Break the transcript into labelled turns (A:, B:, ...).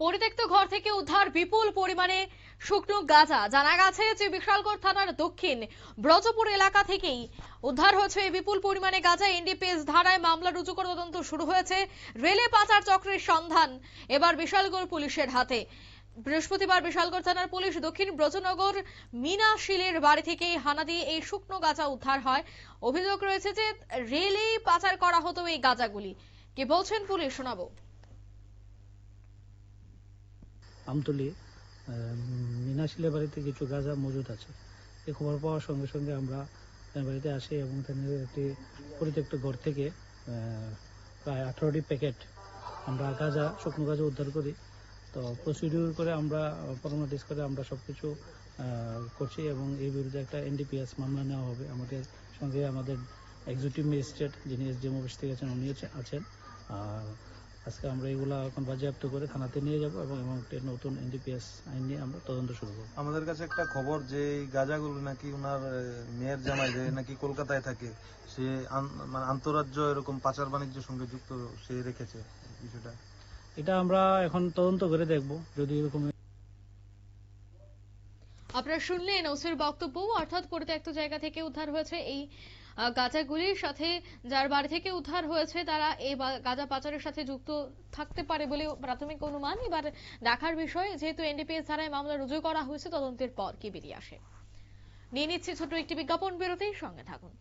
A: পরিত্যক্ত ঘর থেকে উদ্ধার বিপুল পরিমাণে শুকনো গাঁজা। জানা গেছে যে বিশালগড় থানার দক্ষিণ ব্রজপুর এলাকা থেকেই উদ্ধার হয়েছে এই বিপুল পরিমাণে গাঁজা। এনডিপিএস ধারায় মামলা রুজু করে তদন্ত শুরু হয়েছে। রেলে পাচার চক্রের সন্ধান এবার বিশালগড় পুলিশের হাতে। বৃহস্পতিবার বিশালগড় থানার পুলিশ দক্ষিণ ব্রজনগর মিনাশিলের বাড়ি থেকে হানা দিয়ে এই শুকনো গাঁজা উদ্ধার হয়। অভিযোগ রয়েছে যে রেলেই পাচার করা হতো এই গাঁজাগুলি। কি বলছেন পুলিশ, শোনাবো।
B: আমতলী মিনাশিলের বাড়িতে কিছু গাঁজা মজুদ আছে। এই খবর পাওয়ার সঙ্গে সঙ্গে আমরা বাড়িতে আসি এবং একটি পরিত্যক্ত ঘর থেকে প্রায় 18টি প্যাকেট আমরা গাঁজা, শুকনো গাঁজা উদ্ধার করি। তো প্রসিডিউর করে আমরা ফর্মালিটিস করে আমরা সব কিছু করছি এবং এই বিরুদ্ধে একটা এনডিপিএস মামলা নেওয়া হবে। আমাদের সঙ্গে আমাদের এক্সিকিউটিভ ম্যাজিস্ট্রেট যিনি এসডিএম অফিস থেকে আছেন উনি আছেন। আর আজকে আমরা এগুলা এখন বাজেয়াপ্ত করে থানাতে নিয়ে যাব এবং একটা নতুন এনডিপিএস আইন নিয়ে আমরা তদন্ত শুরু করব।
C: আমাদের কাছে একটা খবর যে এই গাঁজাগুলো নাকি ওনার মেয়ের জামাই যে নাকি কলকাতায় থাকে, সে মানে আন্তঃরাজ্য এরকম পাচার বাণিজ্যের সঙ্গে যুক্ত সে রেখেছে বিষয়টা।
B: এটা আমরা এখন তদন্ত করে দেখব। যদি এরকম
A: আপনারা শুনলেন ওসির বক্তব্য, অর্থাৎ পরিত্যক্ত জায়গা থেকে উদ্ধার হয়েছে এই গাঁজাগুলির সাথে যার বাড়ি থেকে উদ্ধার হয়েছে তারা এই গাঁজা পাচারের সাথে যুক্ত থাকতে পারে বলে প্রাথমিক অনুমান। এবার দেখার বিষয়, যেহেতু এনডিপিএস ধারায় মামলা রুজু করা হয়েছে, তদন্তের পর কি বেরিয়ে আসে। নিয়ে নিচ্ছে ছোট একটি বিজ্ঞাপন বিরতি, সঙ্গে থাকুন।